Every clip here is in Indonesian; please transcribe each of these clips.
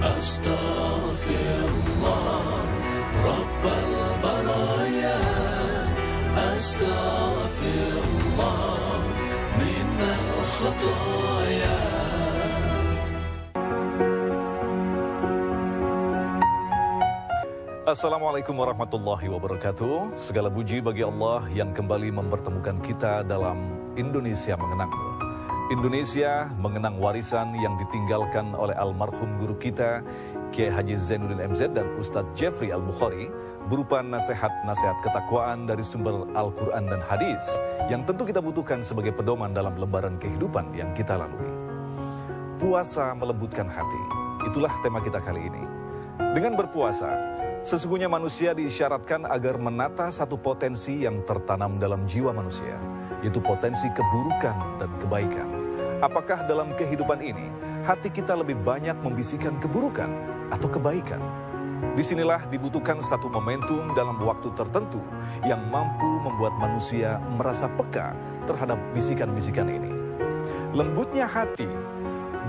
أستغفر الله رب البرايا أستغفر الله من الخطايا. Assalamualaikum warahmatullahi wabarakatuh. Segala puji bagi Allah yang kembali mempertemukan kita dalam Indonesia Mengenangmu. Indonesia mengenang warisan yang ditinggalkan oleh almarhum guru kita Kiai Haji Zainuddin MZ dan Ustadz Jeffrey Al-Bukhari berupa nasihat-nasihat ketakwaan dari sumber Al-Quran dan Hadis yang tentu kita butuhkan sebagai pedoman dalam lembaran kehidupan yang kita lalui. Puasa melembutkan hati, itulah tema kita kali ini. Dengan berpuasa, sesungguhnya manusia diisyaratkan agar menata satu potensi yang tertanam dalam jiwa manusia, yaitu potensi keburukan dan kebaikan. Apakah dalam kehidupan ini, hati kita lebih banyak membisikkan keburukan atau kebaikan? Disinilah dibutuhkan satu momentum dalam waktu tertentu yang mampu membuat manusia merasa peka terhadap bisikan-bisikan ini. Lembutnya hati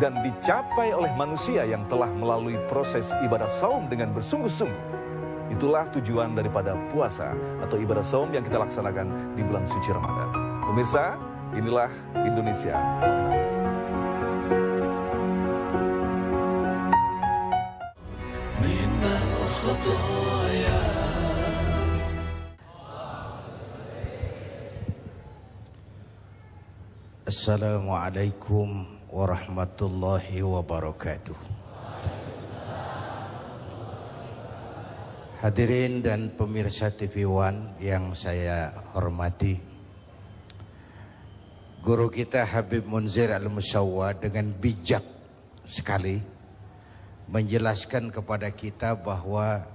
dan dicapai oleh manusia yang telah melalui proses ibadah saum dengan bersungguh-sungguh. Itulah tujuan daripada puasa atau ibadah saum yang kita laksanakan di bulan suci Ramadan. Pemirsa, inilah Indonesia. Assalamualaikum warahmatullahi wabarakatuh. Hadirin dan pemirsa TV One yang saya hormati, guru kita Habib Munzir Al-Musyawwa dengan bijak sekali menjelaskan kepada kita bahwa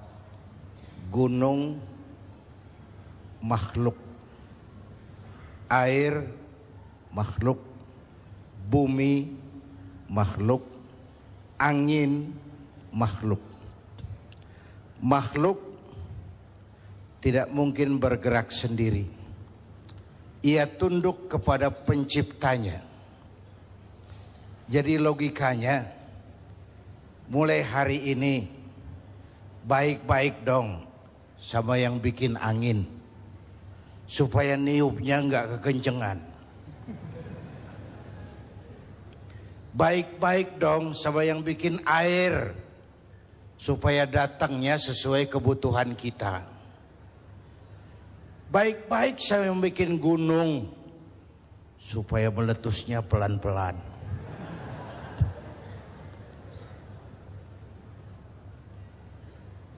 gunung makhluk, air makhluk, bumi makhluk, angin makhluk. Makhluk tidak mungkin bergerak sendiri. Ia tunduk kepada penciptanya. Jadi logikanya, mulai hari ini baik-baik dong sama yang bikin angin, supaya niupnya nggak kekencengan. Baik-baik dong sama yang bikin air, supaya datangnya sesuai kebutuhan kita. Baik-baik sama yang bikin gunung, supaya meletusnya pelan-pelan.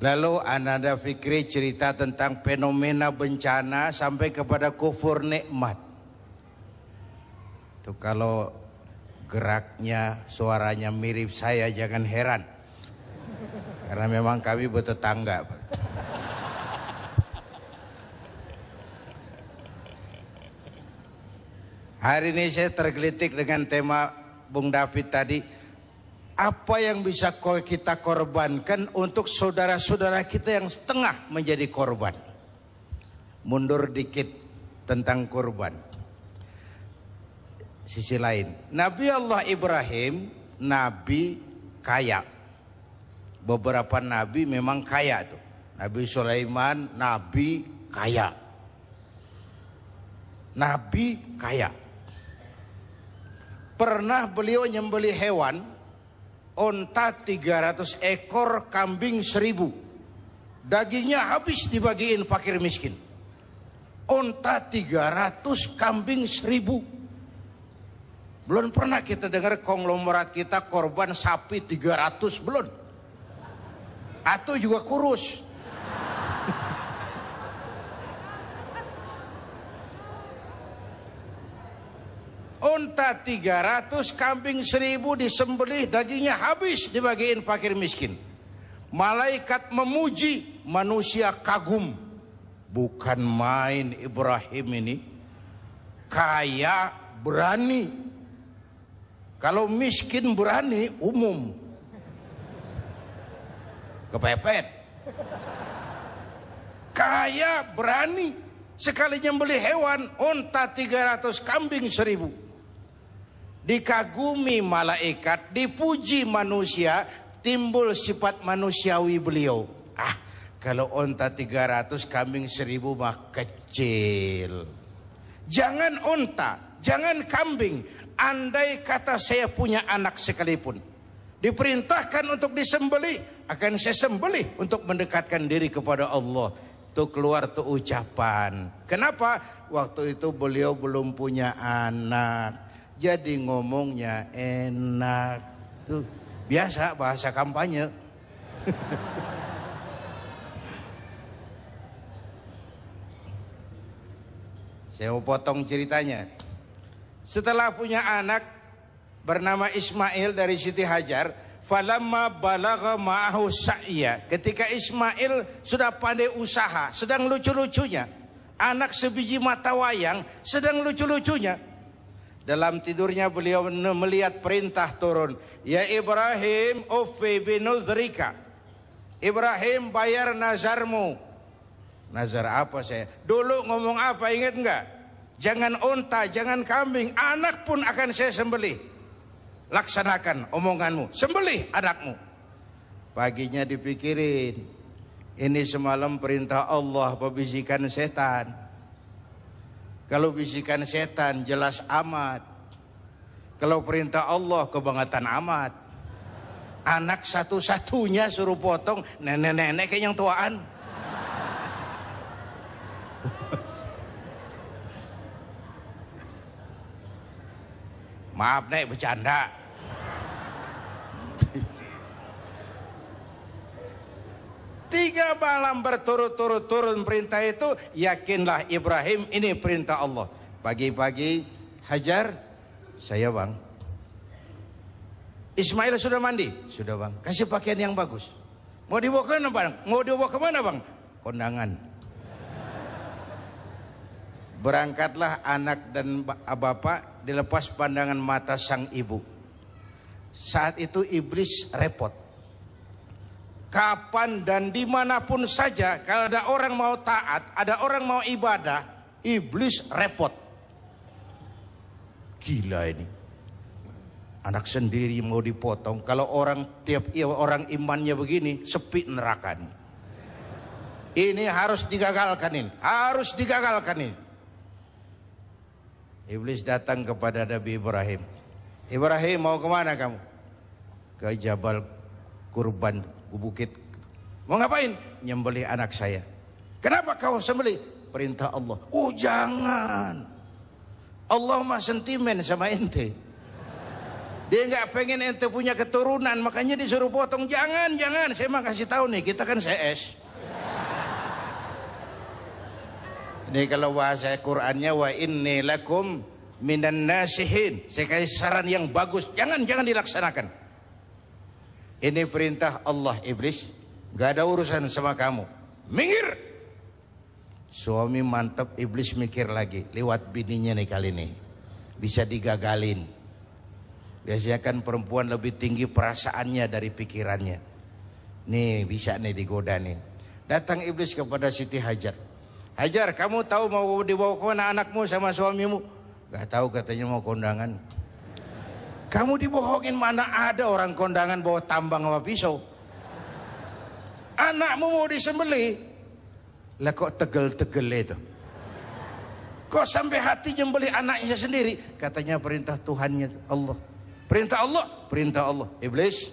Lalu Ananda Fikri cerita tentang fenomena bencana sampai kepada kufur nikmat. Tuh, kalau geraknya, suaranya mirip saya jangan heran. Karena memang kami bertetangga. Hari ini saya tergelitik dengan tema Bung David tadi. Apa yang bisa kita korbankan untuk saudara-saudara kita yang setengah menjadi korban? Mundur dikit tentang korban. Sisi lain, Nabi Allah Ibrahim, nabi kaya. Beberapa nabi memang kaya tuh. Nabi Sulaiman, nabi kaya. Nabi kaya. Pernah beliau nyembeli hewan, onta 300 ekor, kambing 1000. Dagingnya habis dibagiin fakir miskin. Onta 300, kambing 1000. Belum pernah kita dengar konglomerat kita korban sapi 300, belum. Atau juga kurus. Unta 300, kambing 1000 disembelih, dagingnya habis dibagiin fakir miskin. Malaikat memuji, manusia kagum. Bukan main Ibrahim ini. Kaya berani. Kalau miskin berani umum. Kepepet. Kaya berani. Sekali nyembelih hewan, unta 300, kambing 1000. Dikagumi malaikat, dipuji manusia, timbul sifat manusiawi beliau. Kalau onta 300, kambing 1000 mah kecil. Jangan onta, jangan kambing. Andai kata saya punya anak sekalipun, diperintahkan untuk disembelih, akan saya sembelih untuk mendekatkan diri kepada Allah. Tuh keluar tuh ucapan. Kenapa? Waktu itu beliau belum punya anak, jadi ngomongnya enak. Tuh biasa bahasa kampanye. Saya mau potong ceritanya. Setelah punya anak bernama Ismail dari Siti Hajar, falamma balagha ma'ahu sa'ya. Ketika Ismail sudah pandai usaha, sedang lucu-lucunya, anak sebiji mata wayang sedang lucu-lucunya. Dalam tidurnya beliau melihat perintah turun, ya Ibrahim ufi binuzrika. Ibrahim, bayar nazarmu. Nazar apa saya? Dulu ngomong apa, ingat enggak? Jangan unta, jangan kambing, anak pun akan saya sembelih. Laksanakan omonganmu, sembelih anakmu. Paginya dipikirin, ini semalam perintah Allah apa bisikan setan? Kalau bisikan setan jelas amat. Kalau perintah Allah kebangetan amat. Anak satu-satunya suruh potong, nenek-nenek kayak yang tuaan. Maaf nek, bercanda. Tiga malam berturut-turut turun perintah itu, yakinlah Ibrahim ini perintah Allah. Pagi-pagi, Hajar, saya bang. Ismail sudah mandi? Sudah bang. Kasih pakaian yang bagus. Mau dibawa ke mana bang? Mau dibawa ke mana bang? Kondangan. Berangkatlah anak dan bapak, dilepas pandangan mata sang ibu. Saat itu iblis repot. Kapan dan dimanapun saja, kalau ada orang mau taat, ada orang mau ibadah, iblis repot. Gila ini. Anak sendiri mau dipotong. Kalau orang tiap orang imannya begini, sepi neraka ini. Ini harus digagalkan ini. Harus digagalkan ini. Iblis datang kepada Nabi Ibrahim. Ibrahim, mau kemana kamu? Ke Jabal Kurban, ke bukit. Mau ngapain? Nyembelih anak saya. Kenapa kau sembelih? Perintah Allah. Oh jangan. Allah mah sentimen sama ente. Dia nggak pengen ente punya keturunan, makanya disuruh potong. Jangan, jangan. Saya mah kasih tahu nih, kita kan CS. Ini kalau bahasa Qur'annya, wa inni lakum minan nasihin. Saya kasih saran yang bagus, jangan dilaksanakan. Ini perintah Allah, iblis. Gak ada urusan sama kamu. Minggir. Suami mantap, iblis mikir lagi. Lewat bininya nih kali ini. Bisa digagalin. Biasanya kan perempuan lebih tinggi perasaannya dari pikirannya. Nih bisa nih digoda nih. Datang iblis kepada Siti Hajar. Hajar, kamu tahu mau dibawa ke mana anakmu sama suamimu? Gak tahu, katanya mau kondangan. Kamu dibohongin, mana ada orang kondangan bawa tambang sama pisau. Anakmu mau disembelih. Lah kok tegel-tegel itu? Kok sampai hati nyembelih anaknya sendiri? Katanya perintah Tuhannya Allah. Perintah Allah, perintah Allah. Iblis,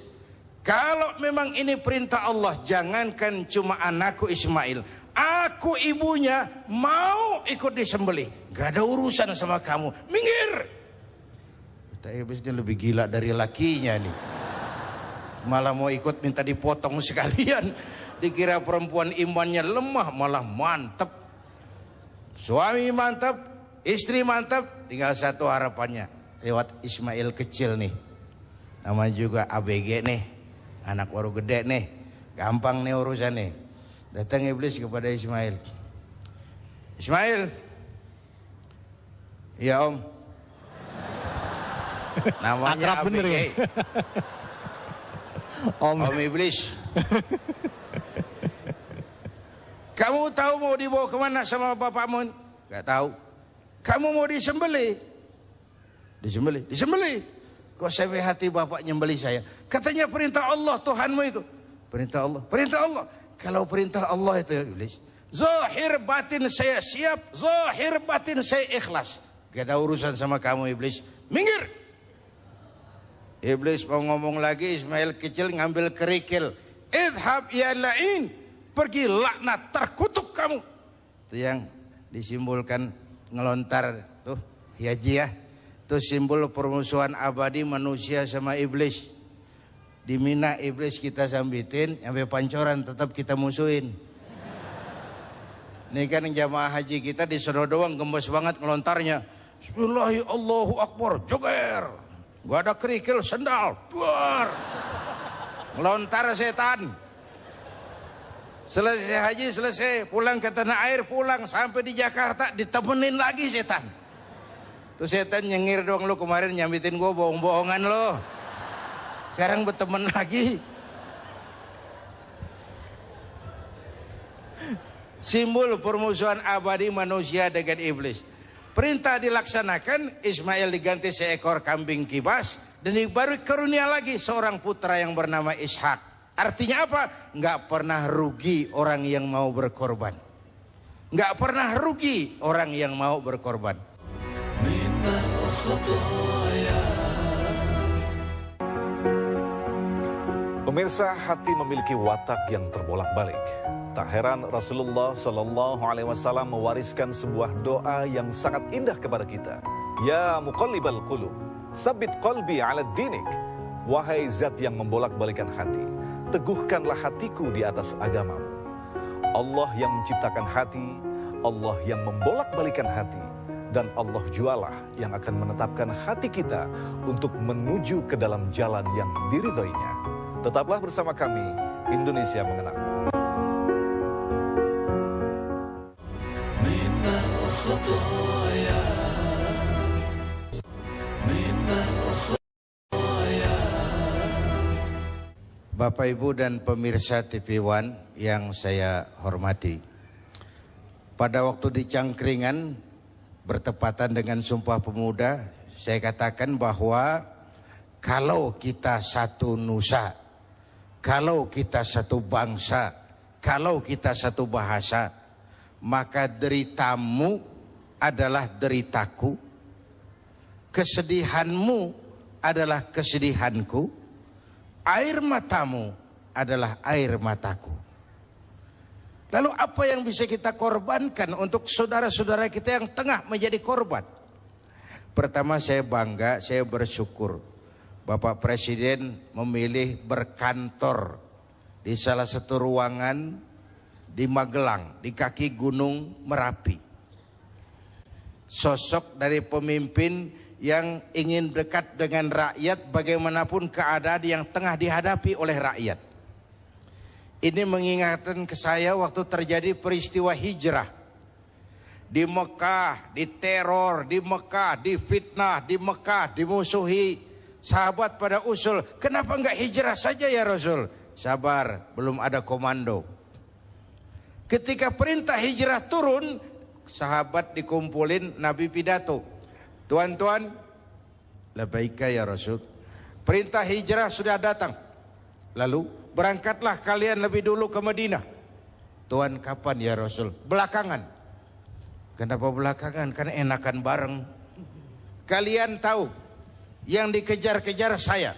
kalau memang ini perintah Allah, jangankan cuma anakku Ismail, aku ibunya mau ikut disembelih. Gak ada urusan sama kamu. Minggir. Kata iblis, ini lebih gila dari lakinya nih. Malah mau ikut minta dipotong sekalian. Dikira perempuan imannya lemah, malah mantep. Suami mantap, istri mantap, tinggal satu harapannya. Lewat Ismail kecil nih. Namanya juga ABG nih. Anak baru gede nih. Gampang nih urusan nih. Datang iblis kepada Ismail. Ismail. Iya om. Namanya ABG. Ya? Om iblis. Kamu tahu mau dibawa kemana sama bapakmu? Gak tahu. Kamu mau disembelih. Disembelih. kok sampai hati bapak nyembeli saya? Katanya perintah Allah Tuhanmu itu. Perintah Allah, perintah Allah. Kalau perintah Allah itu ya iblis, zahir batin saya siap, zahir batin saya ikhlas. Gak ada urusan sama kamu iblis, minggir. Iblis mau ngomong lagi, Ismail kecil ngambil kerikil. Idhab ya la'in, pergi laknat, terkutuk kamu. Itu yang disimbolkan ngelontar tuh, ya. Itu simbol permusuhan abadi manusia sama iblis. Di Mina iblis kita sambitin, sampai pancoran tetap kita musuhin. Ini kan jamaah haji kita disuruh doang gembos banget ngelontarnya. Bismillahirrahmanirrahim, Allahu Akbar, joger. Gak ada kerikil, sendal, duar. Ngelontar setan. Selesai haji, selesai. Pulang ke tanah air, pulang. Sampai di Jakarta, ditemenin lagi setan. Tuh setan nyengir doang, lu kemarin nyambitin gua bohong-bohongan lo. Sekarang berteman lagi. Simbol permusuhan abadi manusia dengan iblis. Perintah dilaksanakan, Ismail diganti seekor kambing kibas. Dan baru karunia lagi seorang putra yang bernama Ishak. Artinya apa? Nggak pernah rugi orang yang mau berkorban. Nggak pernah rugi orang yang mau berkorban. Pemirsa, hati memiliki watak yang terbolak-balik. Tak heran Rasulullah Shallallahu Alaihi Wasallam mewariskan sebuah doa yang sangat indah kepada kita. Ya muqallibal qulub, sabit qalbi ala dinik. Wahai zat yang membolak-balikan hati, teguhkanlah hatiku di atas agamamu. Allah yang menciptakan hati, Allah yang membolak-balikan hati. Dan Allah jualah yang akan menetapkan hati kita untuk menuju ke dalam jalan yang diridhoinya. Tetaplah bersama kami, Indonesia Mengenang. Bapak Ibu dan pemirsa TV One yang saya hormati. Pada waktu di Cangkringan, bertepatan dengan Sumpah Pemuda, saya katakan bahwa kalau kita satu nusa, kalau kita satu bangsa, kalau kita satu bahasa, maka deritamu adalah deritaku, kesedihanmu adalah kesedihanku, air matamu adalah air mataku. Lalu apa yang bisa kita korbankan untuk saudara-saudara kita yang tengah menjadi korban? Pertama, saya bangga, saya bersyukur Bapak Presiden memilih berkantor di salah satu ruangan di Magelang, di kaki Gunung Merapi. Sosok dari pemimpin yang ingin dekat dengan rakyat bagaimanapun keadaan yang tengah dihadapi oleh rakyat. Ini mengingatkan ke saya waktu terjadi peristiwa hijrah. Di Mekah, diteror, di Mekah, difitnah, di Mekah, dimusuhi. Sahabat pada usul, kenapa enggak hijrah saja ya Rasul? Sabar, belum ada komando. Ketika perintah hijrah turun, sahabat dikumpulin, Nabi pidato. Tuan-tuan, labaika ya Rasul. Perintah hijrah sudah datang. Lalu, berangkatlah kalian lebih dulu ke Madinah. Tuan, kapan ya Rasul? Belakangan. Kenapa belakangan? Kan enakan bareng. Kalian tahu, yang dikejar-kejar saya.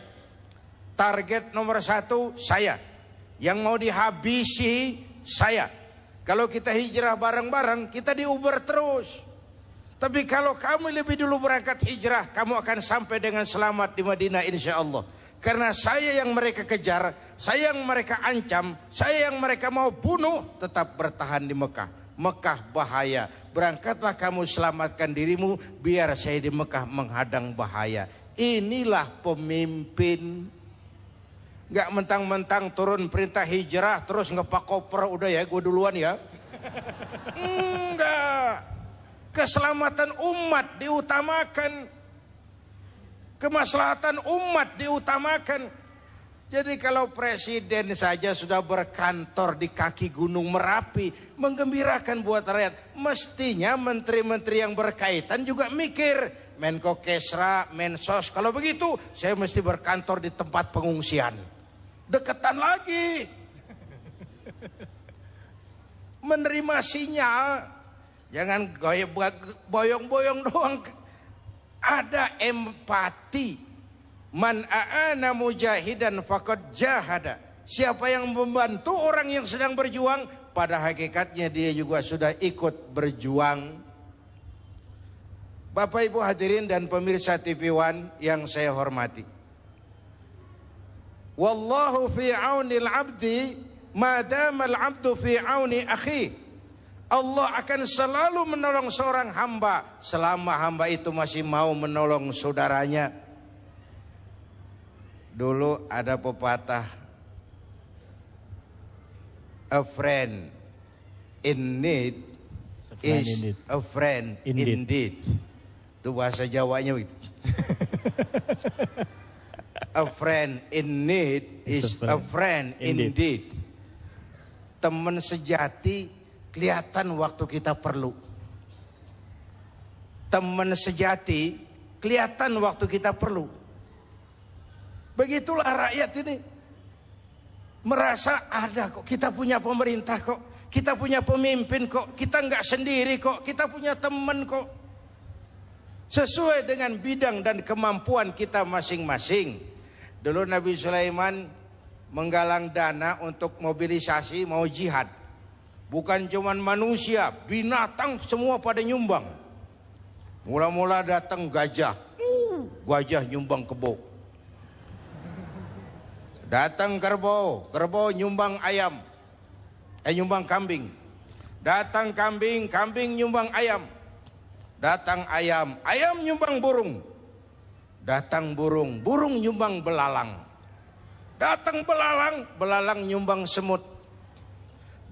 Target nomor 1 saya. Yang mau dihabisi saya. Kalau kita hijrah bareng-bareng, kita diuber terus. Tapi kalau kamu lebih dulu berangkat hijrah, kamu akan sampai dengan selamat di Madinah insya Allah. Karena saya yang mereka kejar, saya yang mereka ancam, saya yang mereka mau bunuh, tetap bertahan di Mekah. Mekah bahaya, berangkatlah kamu selamatkan dirimu, biar saya di Mekah menghadang bahaya. Inilah pemimpin. Gak mentang-mentang turun perintah hijrah, terus ngepak koper, udah ya gue duluan ya. Enggak. Keselamatan umat diutamakan. Kemaslahatan umat diutamakan. Jadi kalau presiden saja sudah berkantor di kaki Gunung Merapi, menggembirakan buat rakyat, mestinya menteri-menteri yang berkaitan juga mikir, Menko Kesra, Mensos. Kalau begitu saya mesti berkantor di tempat pengungsian. Deketan lagi. Menerima sinyal. Jangan boyong-boyong doang. Ada empati. Man a'ana mujahidan faqad jahada. Siapa yang membantu orang yang sedang berjuang, pada hakikatnya dia juga sudah ikut berjuang. Bapak Ibu hadirin dan pemirsa TV One yang saya hormati. Wallahu fi aunil abdi madamal abdu fi auni akhi. Allah akan selalu menolong seorang hamba selama hamba itu masih mau menolong saudaranya. Dulu ada pepatah, a friend in need is a friend indeed. Itu bahasa Jawanya begitu. A friend in need is a friend indeed. Teman sejati kelihatan waktu kita perlu. Teman sejati kelihatan waktu kita perlu. Begitulah rakyat ini. Merasa ada kok, kita punya pemerintah kok, kita punya pemimpin kok, kita nggak sendiri kok, kita punya teman kok. Sesuai dengan bidang dan kemampuan kita masing-masing. Dulu Nabi Sulaiman menggalang dana untuk mobilisasi mau jihad. Bukan cuman manusia, binatang semua pada nyumbang. Mula-mula datang gajah. Gajah nyumbang kebo. Datang kerbau, kerbau nyumbang ayam. Nyumbang kambing. Datang kambing, kambing nyumbang ayam. Datang ayam, ayam nyumbang burung. Datang burung, burung nyumbang belalang. Datang belalang, belalang nyumbang semut.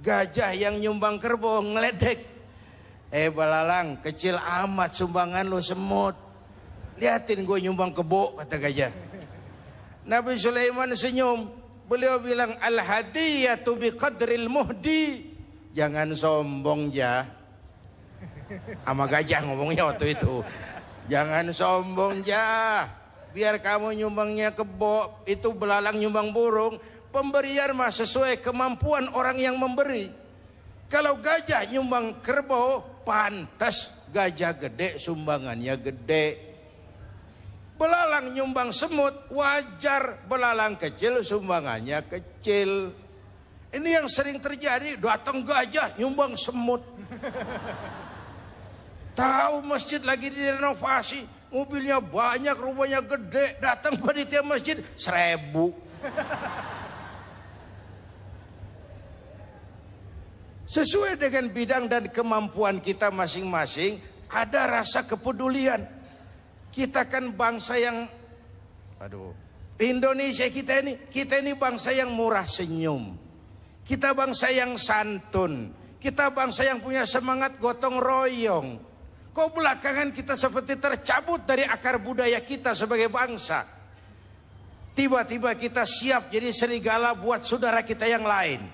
Gajah yang nyumbang kerbau ngeledek. Belalang, kecil amat sumbangan lo semut. Liatin gue nyumbang kebo, kata gajah. Nabi Sulaiman senyum. Beliau bilang, al-hadiyatu biqadril muhdi. Jangan sombong jah. Sama gajah ngomongnya waktu itu. Jangan sombong jah. Biar kamu nyumbangnya kebo, itu belalang nyumbang burung. Pemberian mah sesuai kemampuan orang yang memberi. Kalau gajah nyumbang kerbau, pantas gajah gede sumbangannya gede. Belalang nyumbang semut, wajar belalang kecil sumbangannya kecil. Ini yang sering terjadi, datang gajah nyumbang semut. Tahu masjid lagi direnovasi, mobilnya banyak, rumahnya gede, datang panitia masjid 1000. Sesuai dengan bidang dan kemampuan kita masing-masing, ada rasa kepedulian. Kita kan bangsa yang, Indonesia kita ini bangsa yang murah senyum. Kita bangsa yang santun. Kita bangsa yang punya semangat gotong royong. Kok belakangan kita seperti tercabut dari akar budaya kita sebagai bangsa. Tiba-tiba kita siap jadi serigala buat saudara kita yang lain.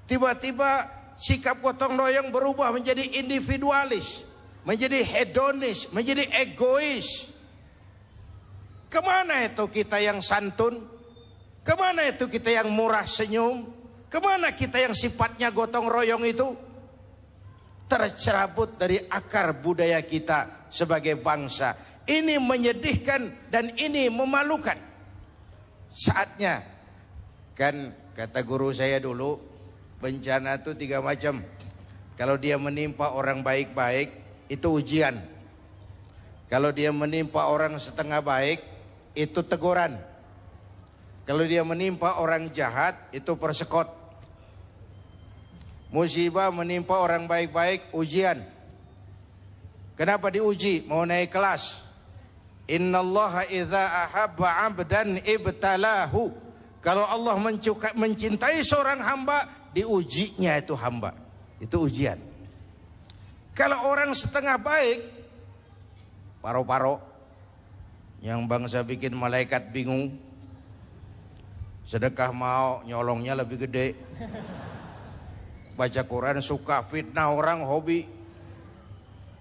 Tiba-tiba sikap gotong royong berubah menjadi individualis, menjadi hedonis, menjadi egois. Kemana itu kita yang santun? Kemana itu kita yang murah senyum? Kemana kita yang sifatnya gotong royong itu? Tercerabut dari akar budaya kita sebagai bangsa. Ini menyedihkan dan ini memalukan. Saatnya, kan kata guru saya dulu, bencana itu 3 macam. Kalau dia menimpa orang baik-baik, itu ujian. Kalau dia menimpa orang setengah baik, itu teguran. Kalau dia menimpa orang jahat, itu persekot. Musibah menimpa orang baik-baik, ujian. Kenapa diuji? Mau naik kelas. Innallaha idza ahabba 'abdan ibtalahu. Kalau Allah mencintai seorang hamba, diujinya itu hamba. Itu ujian. Kalau orang setengah baik, paro-paro, yang bangsa bikin malaikat bingung. Sedekah mau, nyolongnya lebih gede. Baca Quran suka, fitnah orang hobi.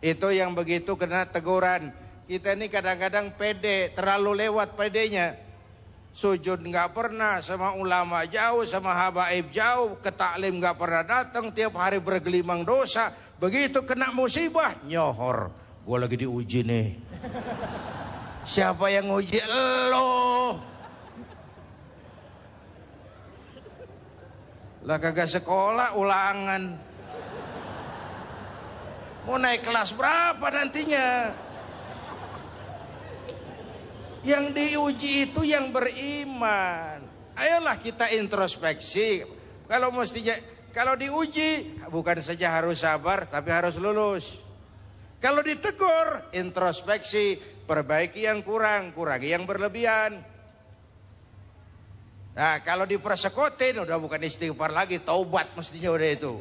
Itu yang begitu kena teguran. Kita ini kadang-kadang pede, terlalu lewat pedenya. Sujud nggak pernah, sama ulama jauh, sama habaib jauh, ke taklim nggak pernah datang, tiap hari bergelimang dosa. Begitu kena musibah, nyohor. Gue lagi diuji nih. Siapa yang uji? Lo. Lah kagak sekolah, ulangan. Mau naik kelas berapa nantinya? Yang diuji itu yang beriman. Ayolah kita introspeksi. Kalau diuji bukan saja harus sabar, tapi harus lulus. Kalau ditegur, introspeksi, perbaiki yang kurang, kurangi yang berlebihan. Nah, kalau dipersekotin udah bukan istighfar lagi, taubat mestinya udah itu.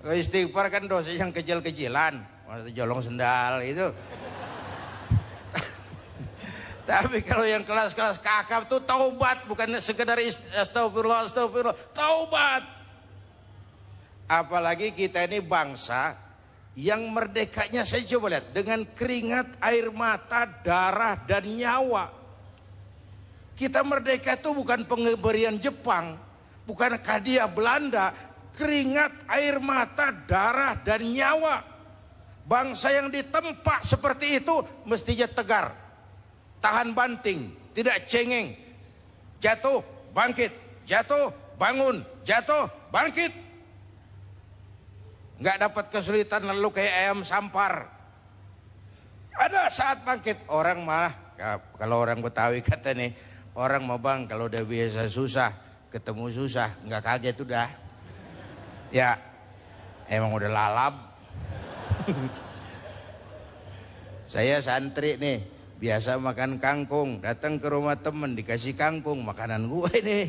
Istighfar kan dosa yang kecil-kecilan, maksudnya jolong sendal itu. Tapi kalau yang kelas-kelas kakap tuh taubat, bukan sekedar astagfirullah, taubat. Apalagi kita ini bangsa yang merdekanya, saya coba lihat, dengan keringat, air mata, darah, dan nyawa. Kita merdeka itu bukan pemberian Jepang, bukan hadiah Belanda. Keringat, air mata, darah, dan nyawa. Bangsa yang ditempa seperti itu mestinya tegar, tahan banting, tidak cengeng. Jatuh, bangkit, jatuh, bangun, jatuh, bangkit. Nggak dapat kesulitan lalu kayak ayam sampar. Ada saat bangkit, orang malah, kalau orang Betawi kata nih, orang mau bang kalau udah biasa susah, ketemu susah, nggak kaget udah. Ya, emang udah lalap. Saya santri nih, biasa makan kangkung, datang ke rumah temen dikasih kangkung, makanan gue nih,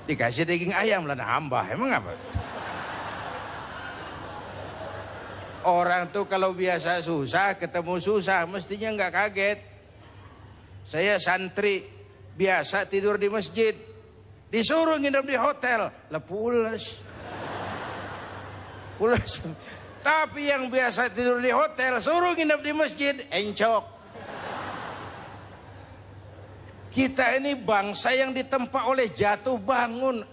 dikasih daging ayam lah nambah, emang apa? Orang tuh kalau biasa susah, ketemu susah, mestinya nggak kaget. Saya santri, biasa tidur di masjid, disuruh nginep di hotel, lah pules. Tapi yang biasa tidur di hotel suruh nginep di masjid, encok. Kita ini bangsa yang ditempa oleh jatuh bangun.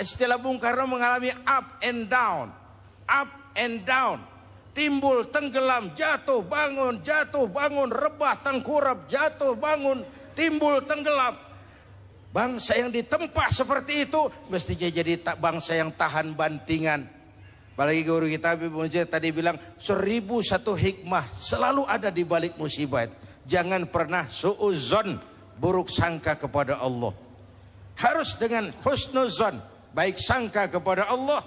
Istilah Bung Karno mengalami up and down, up and down, timbul tenggelam, jatuh bangun, rebah tengkurap, jatuh bangun, timbul tenggelam. Bangsa yang ditempa seperti itu mestinya jadi bangsa yang tahan bantingan. Apalagi guru kita Habib Munzir tadi bilang 1001 hikmah selalu ada di balik musibah. Jangan pernah suudzon, buruk sangka kepada Allah. Harus dengan husnuzon, baik sangka kepada Allah,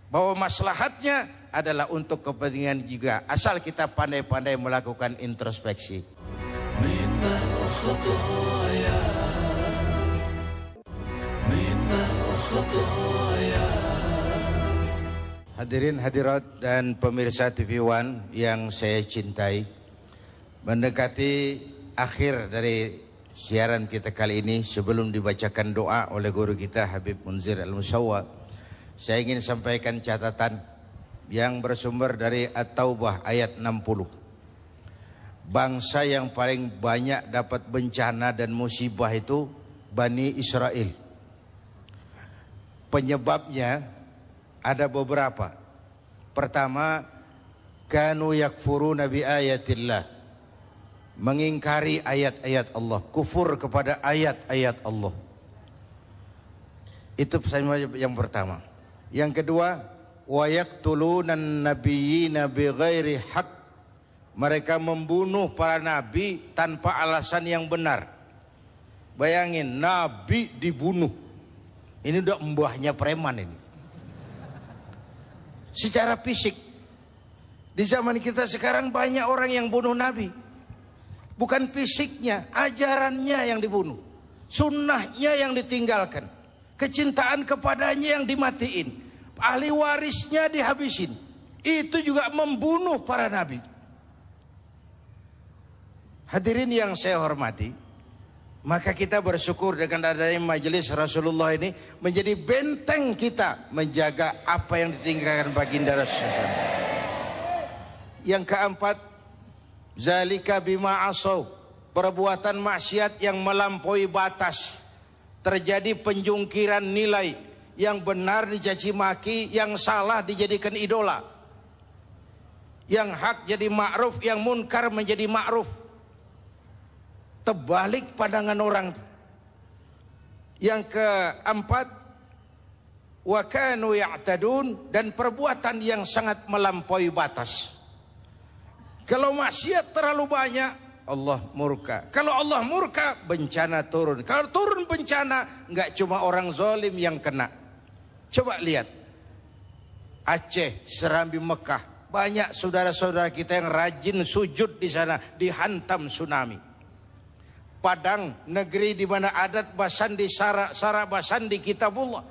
bahwa maslahatnya adalah untuk kepentingan juga. Asal kita pandai-pandai melakukan introspeksi. Minal khataya, minal khataya. Hadirin hadirat dan pemirsa TV One yang saya cintai, mendekati akhir dari siaran kita kali ini, sebelum dibacakan doa oleh guru kita Habib Munzir Al-Musawwa, saya ingin sampaikan catatan yang bersumber dari At-Taubah ayat 60. Bangsa yang paling banyak dapat bencana dan musibah itu Bani Israel. Penyebabnya ada beberapa. Pertama, kanu yakfuruna bi ayatillah, mengingkari ayat-ayat Allah, kufur kepada ayat-ayat Allah. Itu pesan yang pertama. Yang kedua, wa yaqtulunan nabiyyina bighairi haq, mereka membunuh para nabi tanpa alasan yang benar. Bayangin, nabi dibunuh. Ini udah mbahnya preman ini. Secara fisik, di zaman kita sekarang banyak orang yang bunuh nabi. Bukan fisiknya, ajarannya yang dibunuh, sunnahnya yang ditinggalkan, kecintaan kepadanya yang dimatiin, ahli warisnya dihabisin. Itu juga membunuh para nabi. Hadirin yang saya hormati, maka kita bersyukur dengan adanya majelis Rasulullah ini menjadi benteng kita menjaga apa yang ditinggalkan baginda Rasulullah. Yang keempat, zalika bima asaw, perbuatan maksiat yang melampaui batas. Terjadi penjungkiran nilai, yang benar dicaci maki, yang salah dijadikan idola. Yang hak jadi ma'ruf, yang munkar menjadi ma'ruf. Terbalik pandangan orang. Yang keempat, wa kanu ya'tadun, dan perbuatan yang sangat melampaui batas. Kalau maksiat terlalu banyak, Allah murka. Kalau Allah murka, bencana turun. Kalau turun bencana, enggak cuma orang zalim yang kena. Coba lihat Aceh, Serambi, Mekah, banyak saudara-saudara kita yang rajin sujud di sana, dihantam tsunami. Padang, negeri di mana adat basandi, sara basandi kitabullah.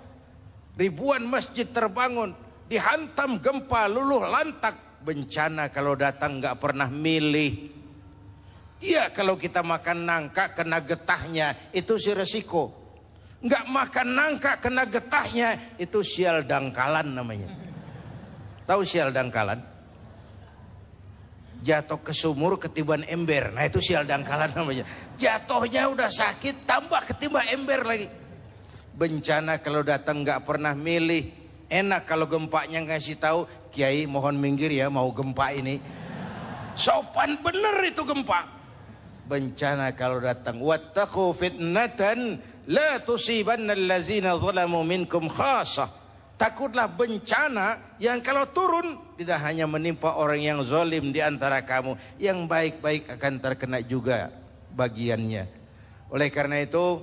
Ribuan masjid terbangun, dihantam gempa, luluh lantak. Bencana kalau datang nggak pernah milih. Iya, kalau kita makan nangka kena getahnya, itu si resiko. Nggak makan nangka kena getahnya, itu sial dangkalan namanya. Tahu sial dangkalan? Jatuh ke sumur ketiban ember, nah itu sial dangkalan namanya. Jatuhnya udah sakit, tambah ketiban ember lagi. Bencana kalau datang nggak pernah milih. Enak kalau gempanya ngasih tahu, Kiai mohon minggir ya, mau gempa ini. Sopan bener itu gempa. Bencana kalau datang, wattaqu fitnatan la tusibanna allazina zalamu minkum khassah. Takutlah bencana yang kalau turun tidak hanya menimpa orang yang zalim di antara kamu, yang baik-baik akan terkena juga bagiannya. Oleh karena itu,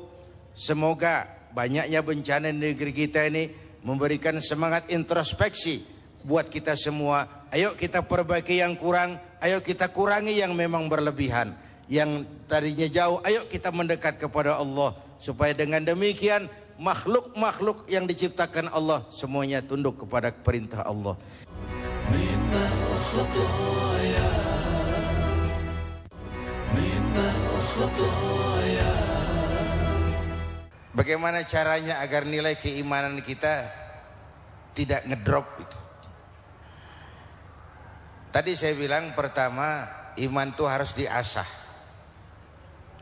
semoga banyaknya bencana di negeri kita ini memberikan semangat introspeksi buat kita semua. Ayo kita perbaiki yang kurang, ayo kita kurangi yang memang berlebihan. Yang tadinya jauh, ayo kita mendekat kepada Allah. Supaya dengan demikian makhluk-makhluk yang diciptakan Allah semuanya tunduk kepada perintah Allah. Minal khataya, minal khataya. Bagaimana caranya agar nilai keimanan kita tidak ngedrop itu? Tadi saya bilang pertama, iman itu harus diasah.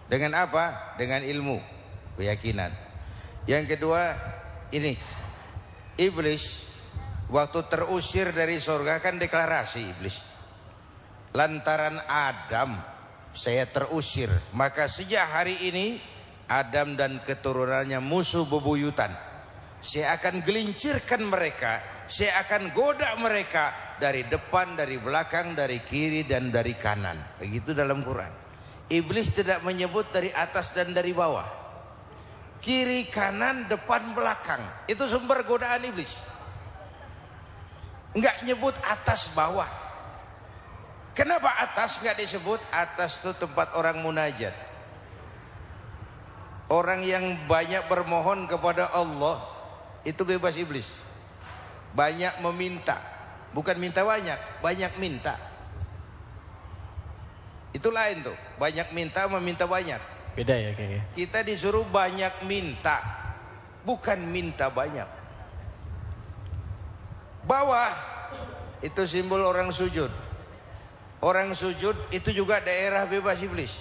Dengan apa? Dengan ilmu, keyakinan. Yang kedua, ini iblis waktu terusir dari surga kan deklarasi iblis. Lantaran Adam saya terusir, maka sejak hari ini Adam dan keturunannya musuh bebuyutan. Saya akan gelincirkan mereka, saya akan goda mereka dari depan, dari belakang, dari kiri dan dari kanan. Begitu dalam Quran. Iblis tidak menyebut dari atas dan dari bawah. Kiri, kanan, depan, belakang. Itu sumber godaan iblis. Enggak nyebut atas bawah. Kenapa atas enggak disebut? Atas itu tempat orang munajat. Orang yang banyak bermohon kepada Allah, itu bebas iblis. Banyak meminta. Bukan minta banyak, banyak minta. Itu lain tuh. Banyak minta, meminta banyak. Beda ya kayaknya. Kita disuruh banyak minta, bukan minta banyak. Bawah itu simbol orang sujud. Orang sujud itu juga daerah bebas iblis.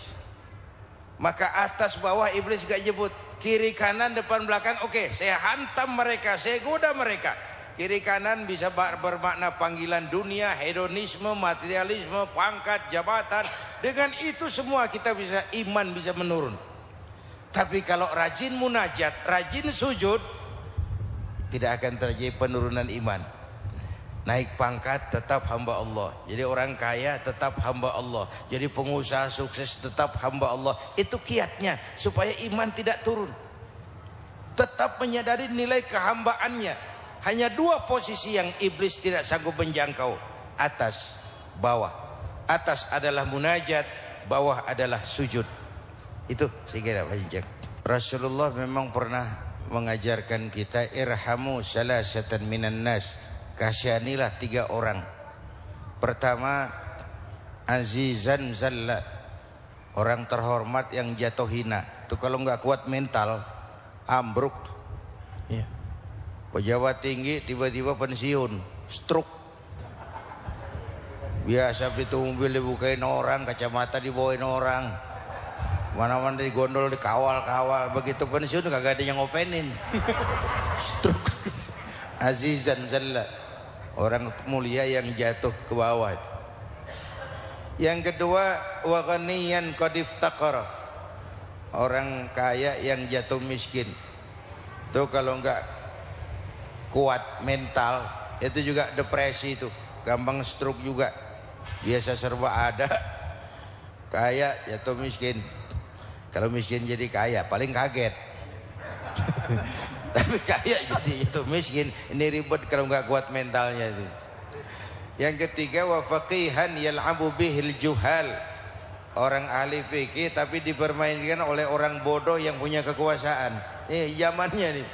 Maka atas bawah iblis gak nyebut. Kiri kanan depan belakang, oke, saya hantam mereka, saya goda mereka. Kiri kanan bisa bermakna panggilan dunia, hedonisme, materialisme, pangkat, jabatan. Dengan itu semua kita bisa, iman bisa menurun. Tapi kalau rajin munajat, rajin sujud, tidak akan terjadi penurunan iman. Naik pangkat tetap hamba Allah. Jadi orang kaya tetap hamba Allah. Jadi pengusaha sukses tetap hamba Allah. Itu kiatnya supaya iman tidak turun. Tetap menyadari nilai kehambaannya. Hanya dua posisi yang iblis tidak sanggup menjangkau. Atas, bawah. Atas adalah munajat, bawah adalah sujud. Itu saya kira Pak Jinjang. Rasulullah memang pernah mengajarkan kita irhamu salasatan minan nas. Kasihanilah 3 orang. Pertama, azizan zalla, orang terhormat yang jatuh hina. Itu kalau nggak kuat mental, ambruk. Iya. Pejabat tinggi tiba-tiba pensiun, stroke. Biasa pintu mobil dibukain orang, kacamata dibawain orang, mana-mana digondol, dikawal-kawal. Begitu pensiun kagak ada yang ngopenin. Struk. Azizan zalla, orang mulia yang jatuh ke bawah. Yang kedua, wa ghaniyan qad iftaqara, orang kaya yang jatuh miskin. Tuh kalau enggak kuat mental itu juga depresi, itu gampang stroke juga. Biasa serba ada, kaya jatuh miskin. Kalau miskin jadi kaya paling kaget. Tapi kaya jadi jatuh miskin, ini ribet kalau nggak kuat mentalnya itu. Yang ketiga, wa faqihan yal'abu bihil juhal, orang ahli fikih tapi dipermainkan oleh orang bodoh yang punya kekuasaan. Zamannya nih,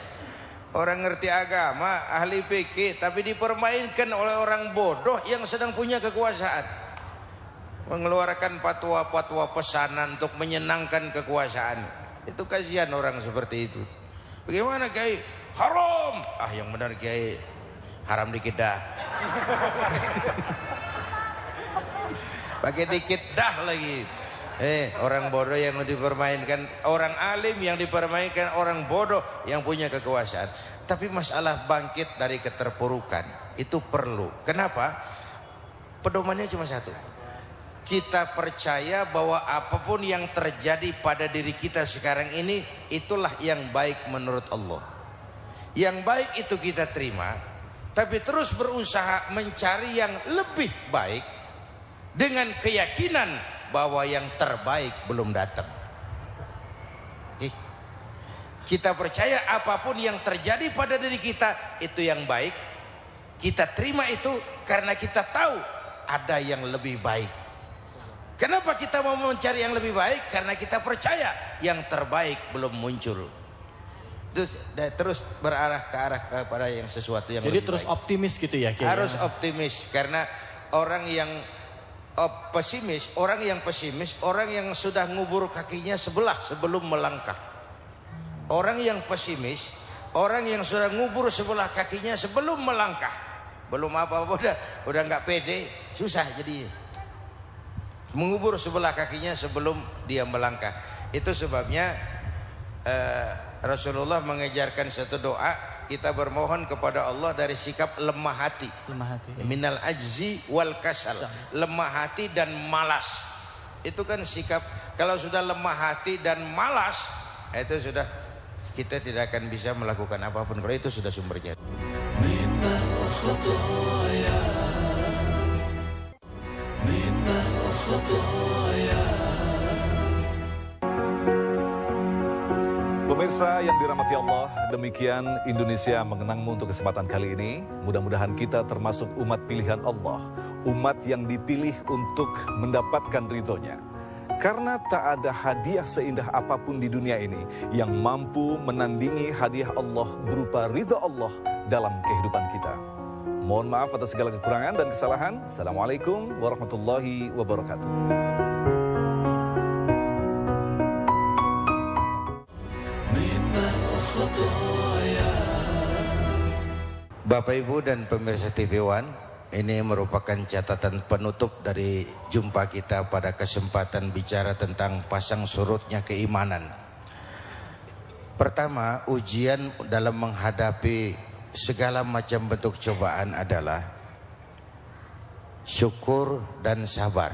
orang ngerti agama, ahli fikih tapi dipermainkan oleh orang bodoh yang sedang punya kekuasaan, mengeluarkan fatwa-fatwa pesanan untuk menyenangkan kekuasaan. Itu kasihan orang seperti itu. Bagaimana Kiai? Haram. Yang benar Kiai, haram dikit dah. Pakai dikit dah lagi. Orang bodoh yang dipermainkan, orang alim yang dipermainkan orang bodoh yang punya kekuasaan. Tapi masalah bangkit dari keterpurukan itu perlu. Kenapa? Pedomannya cuma satu. Kita percaya bahwa apapun yang terjadi pada diri kita sekarang ini, itulah yang baik menurut Allah. Yang baik itu kita terima, tapi terus berusaha mencari yang lebih baik dengan keyakinan bahwa yang terbaik belum datang. Kita percaya apapun yang terjadi pada diri kita itu yang baik. Kita terima itu karena kita tahu ada yang lebih baik. Kenapa kita mau mencari yang lebih baik? Karena kita percaya yang terbaik belum muncul. Terus berarah ke arah kepada yang sesuatu yang jadi lebih terus baik. Optimis gitu ya Kiai? Harus optimis, karena orang yang pesimis, orang yang sudah ngubur kakinya sebelah sebelum melangkah. Orang yang pesimis, orang yang sudah ngubur sebelah kakinya sebelum melangkah. Belum apa-apa udah nggak pede, susah jadi. Mengubur sebelah kakinya sebelum dia melangkah. Itu sebabnya Rasulullah mengajarkan satu doa, kita bermohon kepada Allah dari sikap lemah hati. Minal ajzi wal kasal, lemah hati dan malas. Itu kan sikap, kalau sudah lemah hati dan malas, itu sudah kita tidak akan bisa melakukan apapun. Kalau itu sudah sumbernya. minal khataya, minal khataya. Pemirsa yang dirahmati Allah, demikian Indonesia Mengenangmu untuk kesempatan kali ini. Mudah-mudahan kita termasuk umat pilihan Allah, umat yang dipilih untuk mendapatkan ridhonya. Karena tak ada hadiah seindah apapun di dunia ini yang mampu menandingi hadiah Allah berupa ridha Allah dalam kehidupan kita. Mohon maaf atas segala kekurangan dan kesalahan. Assalamualaikum warahmatullahi wabarakatuh. Bapak Ibu dan pemirsa TV One, ini merupakan catatan penutup dari jumpa kita pada kesempatan bicara tentang pasang surutnya keimanan. Pertama, ujian dalam menghadapi segala macam bentuk cobaan adalah syukur dan sabar.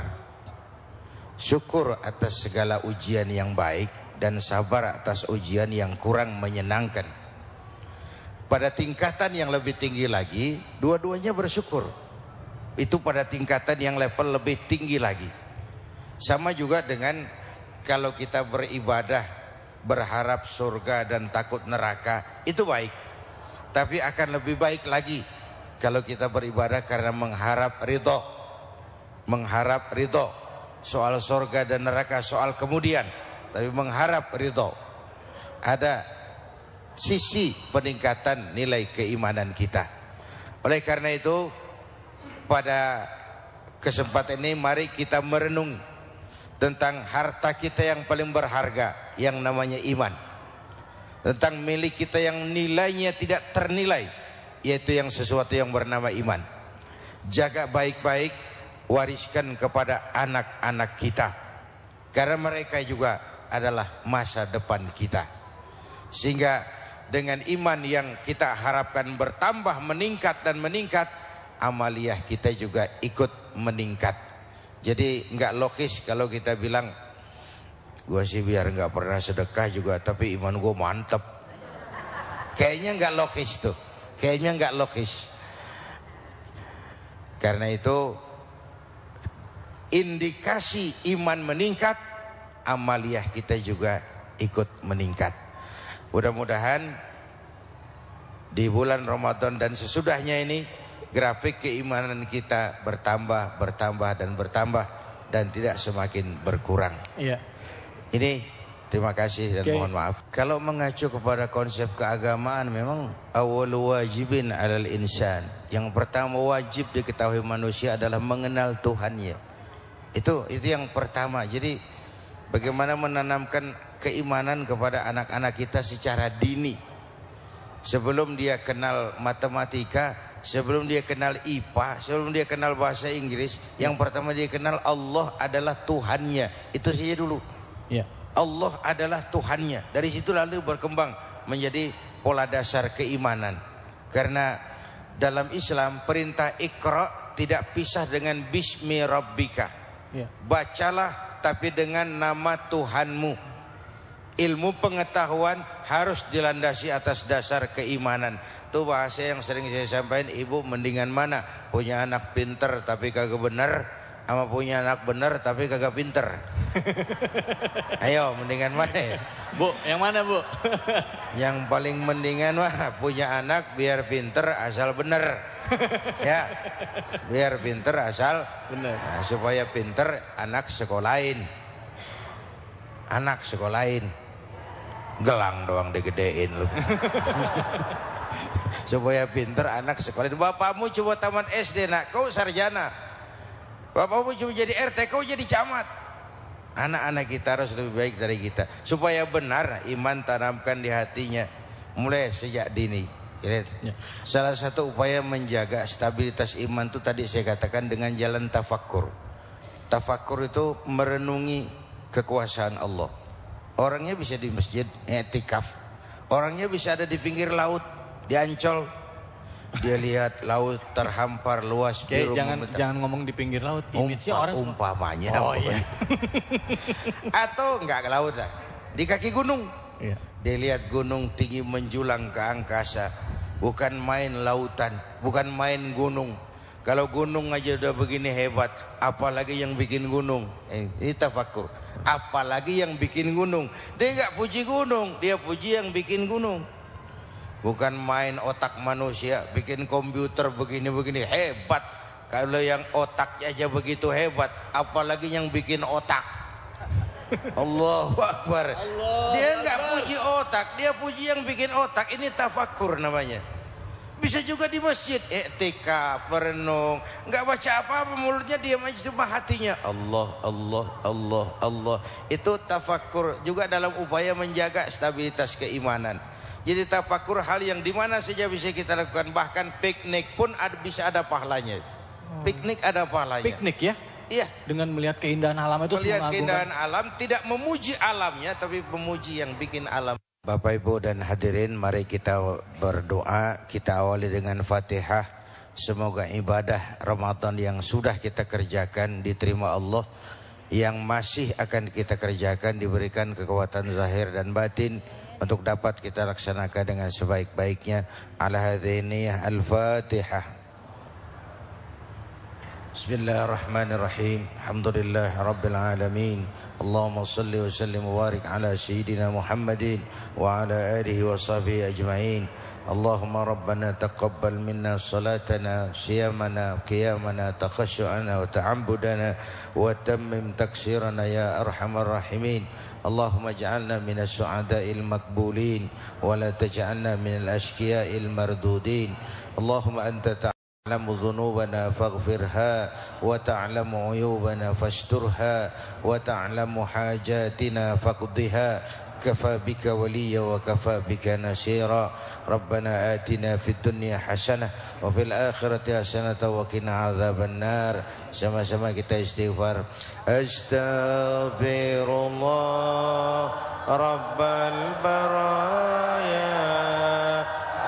Syukur atas segala ujian yang baik dan sabar atas ujian yang kurang menyenangkan. Pada tingkatan yang lebih tinggi lagi, dua-duanya bersyukur. Itu pada tingkatan yang level lebih tinggi lagi. Sama juga dengan kalau kita beribadah, berharap surga dan takut neraka, itu baik. Tapi akan lebih baik lagi kalau kita beribadah karena mengharap ridho. Mengharap ridho. Soal surga dan neraka soal kemudian, tapi mengharap ridho. Ada sisi peningkatan nilai keimanan kita. Oleh karena itu, pada kesempatan ini mari kita merenungi tentang harta kita yang paling berharga, yang namanya iman. Tentang milik kita yang nilainya tidak ternilai, yaitu yang sesuatu yang bernama iman. Jaga baik-baik wariskan kepada anak-anak kita, karena mereka juga adalah masa depan kita. Sehingga dengan iman yang kita harapkan bertambah, meningkat dan meningkat, amaliyah kita juga ikut meningkat. Jadi nggak logis kalau kita bilang, gua sih biar nggak pernah sedekah juga tapi iman gua mantep. Kayaknya nggak logis tuh, kayaknya nggak logis. Karena itu indikasi iman meningkat, amaliyah kita juga ikut meningkat. Mudah-mudahan di bulan Ramadan dan sesudahnya ini grafik keimanan kita bertambah, bertambah dan bertambah, dan tidak semakin berkurang. Iya. Ini terima kasih dan Oke. mohon maaf. Kalau mengacu kepada konsep keagamaan, memang awal wajibin alal insan, yang pertama wajib diketahui manusia adalah mengenal Tuhannya. Itu yang pertama. Jadi bagaimana menanamkan keimanan kepada anak-anak kita secara dini. Sebelum dia kenal matematika, sebelum dia kenal IPA, sebelum dia kenal bahasa Inggris, yang pertama dia kenal Allah adalah Tuhannya. Itu saja dulu. Iya. Allah adalah Tuhannya. Dari situ lalu berkembang menjadi pola dasar keimanan. Karena dalam Islam perintah Iqra tidak pisah dengan Bismi Rabbika. Iya. Bacalah tapi dengan nama Tuhanmu. Ilmu pengetahuan harus dilandasi atas dasar keimanan. Itu bahasa yang sering saya sampaikan, ibu mendingan mana? Punya anak pinter tapi kagak bener, sama punya anak bener tapi kagak pinter? Ayo mendingan mana ya? Bu, yang mana Bu? Yang paling mendingan mah punya anak biar pinter asal bener. Ya, biar pinter asal Bener. nah, supaya pinter anak sekolahin. Anak sekolahin. Gelang doang digedein lu. Supaya pinter anak sekolahin. Bapakmu coba tamat SD nak, kau sarjana. Bapakmu coba jadi RT, kau jadi camat. Anak-anak kita harus lebih baik dari kita. Supaya benar iman tanamkan di hatinya mulai sejak dini. Ya. Salah satu upaya menjaga stabilitas iman itu tadi saya katakan dengan jalan tafakkur. Tafakkur itu merenungi kekuasaan Allah. Orangnya bisa di masjid i'tikaf. Orangnya bisa ada di pinggir laut, di Ancol. Dia lihat laut terhampar luas biru. Jangan ngomong di pinggir laut. Image-nya orang umpamanya. Oh iya. Atau enggak ke laut lah, di kaki gunung. Iya. Dia lihat gunung tinggi menjulang ke angkasa. Bukan main lautan, bukan main gunung. Kalau gunung aja udah begini hebat, apalagi yang bikin gunung. Ini tafakkur. Apalagi yang bikin gunung. Dia enggak puji gunung, dia puji yang bikin gunung. Bukan main otak manusia, bikin komputer begini-begini hebat. Kalau yang otaknya aja begitu hebat, apalagi yang bikin otak. Allahu Akbar. Dia enggak puji otak, dia puji yang bikin otak. Ini tafakkur namanya. Bisa juga di masjid i'tikaf, merenung, enggak baca apa-apa, mulutnya diam aja, cuma hatinya Allah, Allah, Allah, Allah. Itu tafakkur juga dalam upaya menjaga stabilitas keimanan. Jadi tafakkur hal yang dimana saja bisa kita lakukan. Bahkan piknik pun bisa ada pahalanya. Piknik ada pahalanya. Piknik ya? Iya. Dengan melihat keindahan alam itu. Melihat keindahan alam, tidak memuji alamnya, tapi memuji yang bikin alam. Bapak Ibu dan hadirin, mari kita berdoa. Kita awali dengan Fatihah. Semoga ibadah Ramadan yang sudah kita kerjakan diterima Allah. Yang masih akan kita kerjakan diberikan kekuatan zahir dan batin untuk dapat kita laksanakan dengan sebaik-baiknya. Ala hadhiniyah al-Fatihah. Bismillahirrahmanirrahim. Alhamdulillah Rabbil Alamin. Allahumma salli wa sallim wa barik ala Sayyidina Muhammadin wa ala alihi wa sahbihi ajma'in. Allahumma Rabbana taqabbal minna salatana, siyamana, qiyamana, takhashu'ana wa ta'ambudana wa tammim taksirana ya arhamar rahimin. Allahumma ja'alna minas su'ada'il makbulin wa la taj'alna minal ashkiya'il mardudin. Allahumma anta تعلم ذنوبنا فاغفرها وتعلم عيوبنا فاسترها وتعلم حاجاتنا فاقضها كفى بك وليا وكفى بك نصيرا ربنا آتنا في الدنيا حسنة وفي الآخرة حسنة وقنا عذاب النار. Sama-sama kita istighfar. Astaghfirullah Rabbal baraya,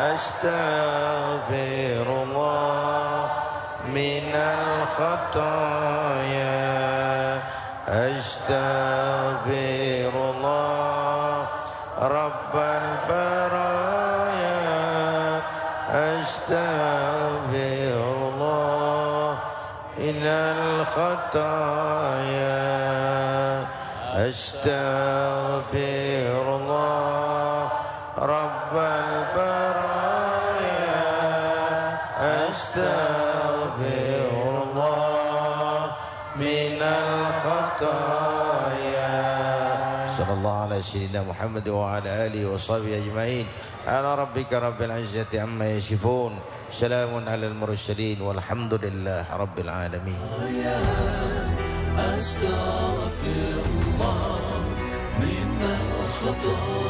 astaghfirullah minal khataya, astaghfirullah Rabbal baraya, astaghfirullah minal khataya, astaghfirullah Rabbal baraya, astaghfirullah minal khataya. Sallallahu alaihi sayyidina Muhammad wa ala alihi wa sahbihi ajma'in. Ala rabbika rabbil izzati amma yasifun. Salamun alal mursalin walhamdulillah rabbil alamin. أستغفر الله من الخطايا